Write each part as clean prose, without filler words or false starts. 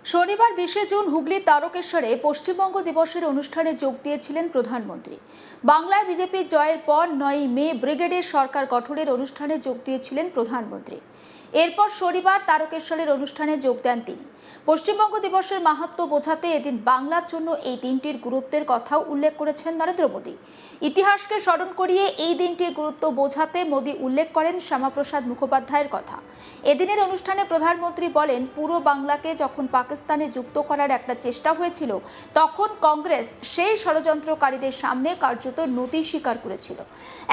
শনিবার 20 জুন হুগলির তারকেশ্বরে পশ্চিমবঙ্গ দিবসের অনুষ্ঠানে যোগ দিয়েছিলেন প্রধানমন্ত্রী। বাংলায় বিজেপির জয়ের পর 9 মে ব্রিগেডের সরকার গঠনের অনুষ্ঠানে যোগ দিয়েছিলেন প্রধানমন্ত্রী। এরপর শনিবার তারকেশ্বরের অনুষ্ঠানে যোগ দেন তিনি। পশ্চিমবঙ্গ দিবসের মাহাত্ম্য বোঝাতে এদিন বাংলার জন্য এই দিনটির গুরুত্বের কথাও উল্লেখ করেছেন নরেন্দ্র মোদী। ইতিহাসকে স্মরণ করিয়ে এই দিনটির গুরুত্ব বোঝাতে মোদী উল্লেখ করেন শ্যামাপ্রসাদ মুখোপাধ্যায়ের কথা। এদিনের অনুষ্ঠানে প্রধানমন্ত্রী বলেন, পুরো বাংলাকে যখন পাকিস্তানে যুক্ত করার একটা চেষ্টা হয়েছিল, তখন কংগ্রেস সেই ষড়যন্ত্রকারীদের সামনে কার্যত নতি স্বীকার করেছিল।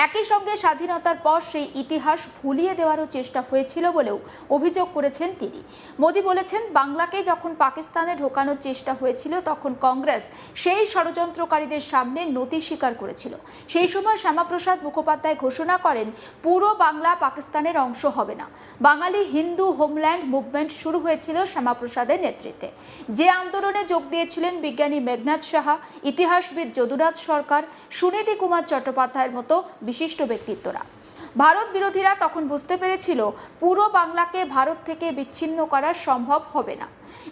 একই সঙ্গে স্বাধীনতার পর সেই ইতিহাস ভুলিয়ে দেওয়ারও চেষ্টা হয়েছিল বলেও অভিযোগ করেছেন তিনি। মোদী বলেছেন, বাংলাকে যখন পাকিস্তানে ঢোকানোর চেষ্টা হয়েছিল, তখন কংগ্রেস সেই ষড়যন্ত্রকারীদের সামনে নতি স্বীকার করেছিল। সেই সময় শ্যামাপ্রসাদ মুখোপাধ্যায় ঘোষণা করেন, পুরো বাংলা পাকিস্তানের অংশ হবে না। বাঙালি হিন্দু হোমল্যান্ড মুভমেন্ট শুরু হয়েছিল শ্যামাপ্রসাদের নেতৃত্বে। যে আন্দোলনে যোগ দিয়েছিলেন বিজ্ঞানী মেঘনাদ সাহা, ইতিহাসবিদ যদুনাথ সরকার, সুনীতি কুমার চট্টোপাধ্যায়ের মতো বিশিষ্ট ব্যক্তিত্বরা। ভারত বিরোধীরা তখন বুঝতে পেরেছিল, পুরো বাংলাকে ভারত থেকে বিচ্ছিন্ন করা সম্ভব হবে না।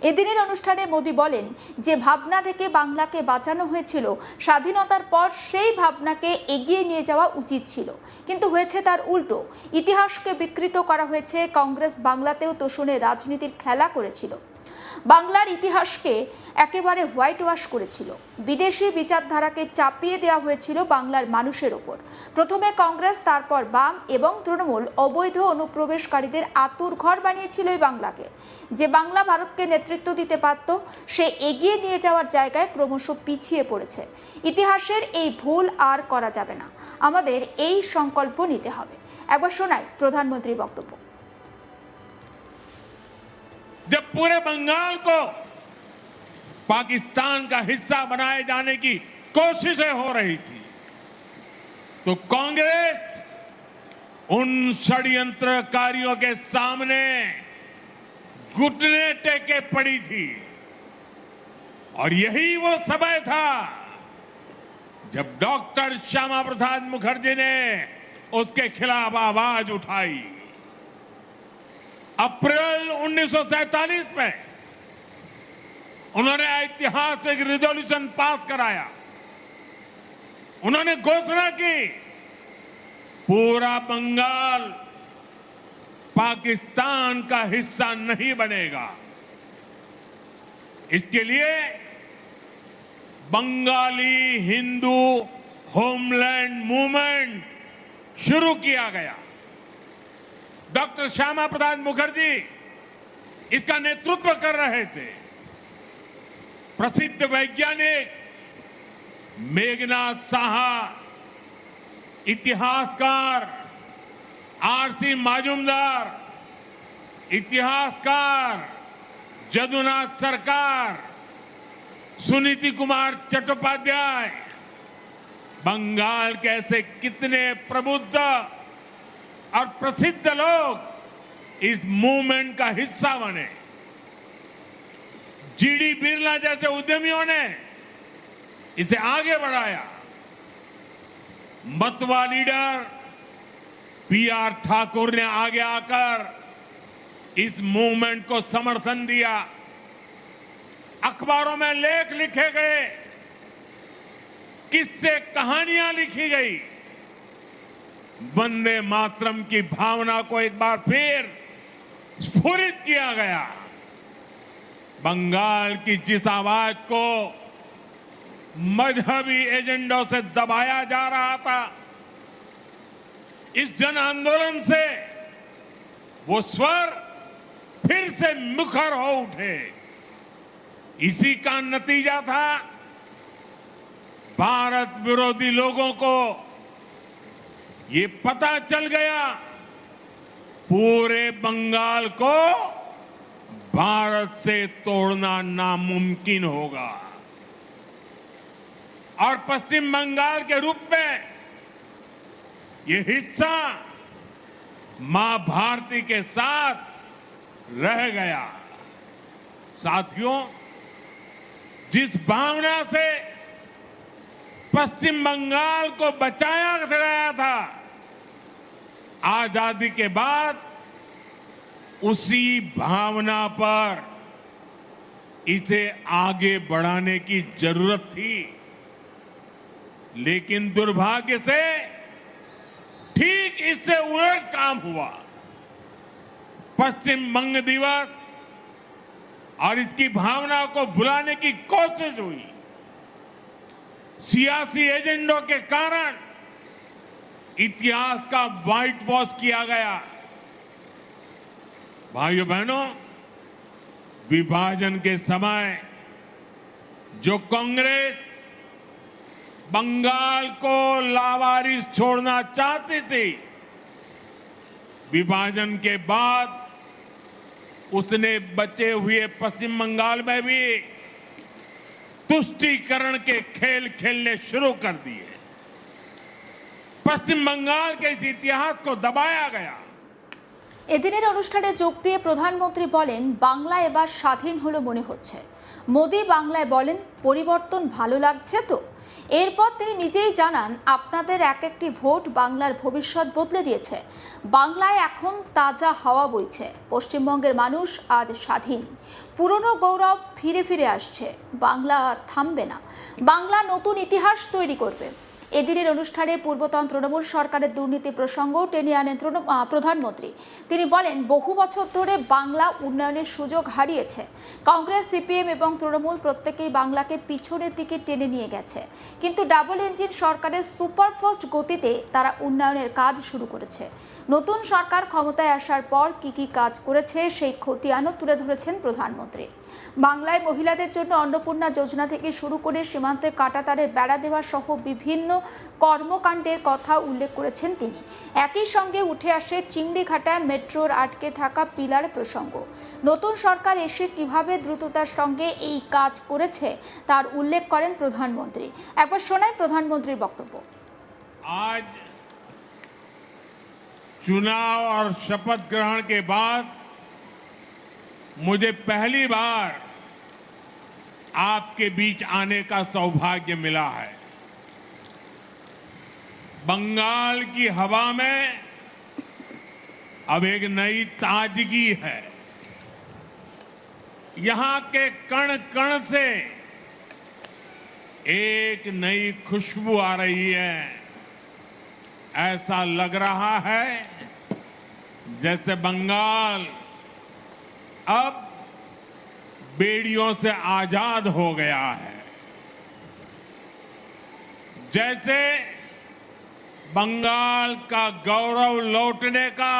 এদিনের অনুষ্ঠানে মোদী বলেন, যে ভাবনা থেকে বাংলাকে বাঁচানো হয়েছিল, স্বাধীনতার পর সেই ভাবনাকে এগিয়ে নিয়ে যাওয়া উচিত ছিল, কিন্তু হয়েছে তার উল্টো। ইতিহাসকে বিকৃত করা হয়েছে। কংগ্রেস বাংলাতেও তোষণের রাজনীতির খেলা করেছিল, বাংলার ইতিহাসকে একেবারে হোয়াইট ওয়াশ করেছিল। বিদেশি বিচারধারাকে চাপিয়ে দেওয়া হয়েছিল বাংলার মানুষের ওপর। প্রথমে কংগ্রেস, তারপর বাম এবং তৃণমূল অবৈধ অনুপ্রবেশকারীদের আতুর ঘর বানিয়েছিল এই বাংলাকে। যে বাংলা ভারতকে নেতৃত্ব দিতে পারত, সে এগিয়ে নিয়ে যাওয়ার জায়গায় ক্রমশ পিছিয়ে পড়েছে। ইতিহাসের এই ভুল আর করা যাবে না। আমাদের এই সংকল্প নিতে হবে। একবার শোনাই প্রধানমন্ত্রীর বক্তব্য। जब पूरे बंगाल को पाकिस्तान का हिस्सा बनाए जाने की कोशिशें हो रही थी, तो कांग्रेस उन षड्यंत्रकारियों के सामने घुटने टेके पड़ी थी। और यही वो समय था जब डॉक्टर श्यामा प्रसाद मुखर्जी ने उसके खिलाफ आवाज उठाई। अप्रैल 1947 में उन्होंने ऐतिहासिक रिजोल्यूशन पास कराया। उन्होंने घोषणा की, पूरा बंगाल पाकिस्तान का हिस्सा नहीं बनेगा। इसके लिए बंगाली हिंदू होमलैंड मूवमेंट शुरू किया गया। डॉक्टर श्यामा प्रसाद मुखर्जी इसका नेतृत्व कर रहे थे। प्रसिद्ध वैज्ञानिक मेघनाद साहा, इतिहासकार आरसी माजुमदार, इतिहासकार जदुनाथ सरकार, सुनीति कुमार चट्टोपाध्याय, बंगाल के ऐसे कितने प्रबुद्ध और प्रसिद्ध लोग इस मूवमेंट का हिस्सा बने। जीडी बिरला जैसे उद्यमियों ने इसे आगे बढ़ाया। मतवा लीडर पीआर ठाकुर ने आगे आकर इस मूवमेंट को समर्थन दिया। अखबारों में लेख लिखे गए, किस्से कहानियां लिखी गई। वंदे मातरम की भावना को एक बार फिर स्फुरित किया गया। बंगाल की जिस आवाज को मजहबी एजेंडों से दबाया जा रहा था, इस जन आंदोलन से वो स्वर फिर से मुखर हो उठे। इसी का नतीजा था भारत विरोधी लोगों को ये पता चल गया, पूरे बंगाल को भारत से तोड़ना नामुमकिन होगा। और पश्चिम बंगाल के रूप में ये हिस्सा मां भारती के साथ रह गया। साथियों, जिस भावना से पश्चिम बंगाल को बचाया गया था, आजादी के बाद उसी भावना पर इसे आगे बढ़ाने की जरूरत थी, लेकिन दुर्भाग्य से ठीक इससे उलट काम हुआ। पश्चिम बंग दिवस और इसकी भावना को भुलाने की कोशिश हुई। सियासी एजेंडों के कारण इतिहास का व्हाइट वॉश किया गया। भाइयों बहनों, विभाजन के समय जो कांग्रेस बंगाल को लावारिस छोड़ना चाहती थी, विभाजन के बाद उसने बचे हुए पश्चिम बंगाल में भी तुष्टीकरण के खेल खेलने शुरू कर दिए। पश्चिम बंगाल के इस इतिहास को दबाया गया। এদিনের অনুষ্ঠানে যোগ দিয়ে প্রধানমন্ত্রী বলেন, বাংলা এবার স্বাধীন হলো মনে হচ্ছে। মোদি বাংলায় বলেন, পরিবর্তন ভালো লাগছে তো। এরপর তিনি নিজেই জানান, আপনাদের এক একটি ভোট বাংলার ভবিষ্যৎ বদলে দিয়েছে। বাংলায় এখন তাজা হাওয়া বইছে। পশ্চিমবঙ্গের মানুষ আজ স্বাধীন। পুরনো গৌরব ফিরে ফিরে আসছে। বাংলা আর থামবে না। বাংলা নতুন ইতিহাস তৈরি করবে। এদিনের অনুষ্ঠানে পূর্বতন তৃণমূল সরকারের দুর্নীতি প্রসঙ্গ টেনে আনেন প্রধানমন্ত্রী। তিনি বলেন, বহু বছর ধরে বাংলা উন্নয়নের সুযোগ হারিয়েছে। কংগ্রেস, সিপিএম এবং তৃণমূল প্রত্যেকেই বাংলাকে পিছনের দিকে টেনে নিয়ে গেছে। কিন্তু ডাবল ইঞ্জিন সরকারের সুপারফাস্ট গতিতে তারা উন্নয়নের কাজ শুরু করেছে। নতুন সরকার ক্ষমতায় আসার পর কি কি কাজ করেছে সেই খতিয়ানও তুলে ধরেছেন প্রধানমন্ত্রী। বাংলায় মহিলাদের জন্য অন্নপূর্ণা যোজনা থেকে শুরু করে সীমান্তে কাঁটাতারের বেড়া দেওয়া সহ বিভিন্ন কর্মকাণ্ডের কথা উল্লেখ করেছেন তিনি। একই সঙ্গে উঠে আসে চিংড়িঘাটায় মেট্রোর আটকে থাকা পিলার প্রসঙ্গ। নতুন সরকার এসে কিভাবে দ্রুততার সঙ্গে এই কাজ করেছে তার উল্লেখ করেন প্রধানমন্ত্রী। একবার শোনাই প্রধানমন্ত্রীর বক্তব্য। आज चुनाव और शपथ ग्रहण के बाद मुझे पहली बार आपके बीच आने का सौभाग्य मिला है। बंगाल की हवा में अब एक नई ताजगी है। यहां के कण कण से एक नई खुशबू आ रही है। ऐसा लग रहा है जैसे बंगाल अब बेड़ियों से आजाद हो गया है। जैसे बंगाल का गौरव लौटने का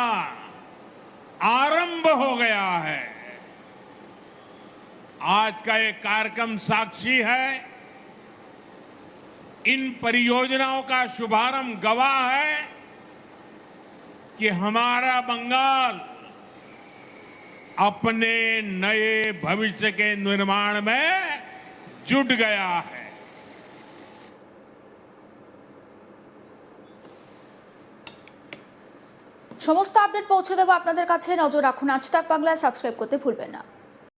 आरंभ हो गया है। आज का ये कार्यक्रम साक्षी है। इन परियोजनाओं का शुभारंभ गवाह है कि हमारा बंगाल अपने नए भविष्य के निर्माण में जुट गया है। সমস্ত আপডেট পৌঁছে দেবো আপনাদের কাছে। নজর রাখুন আজ তাক বাংলায়, সাবস্ক্রাইব করতে ভুলবেন না।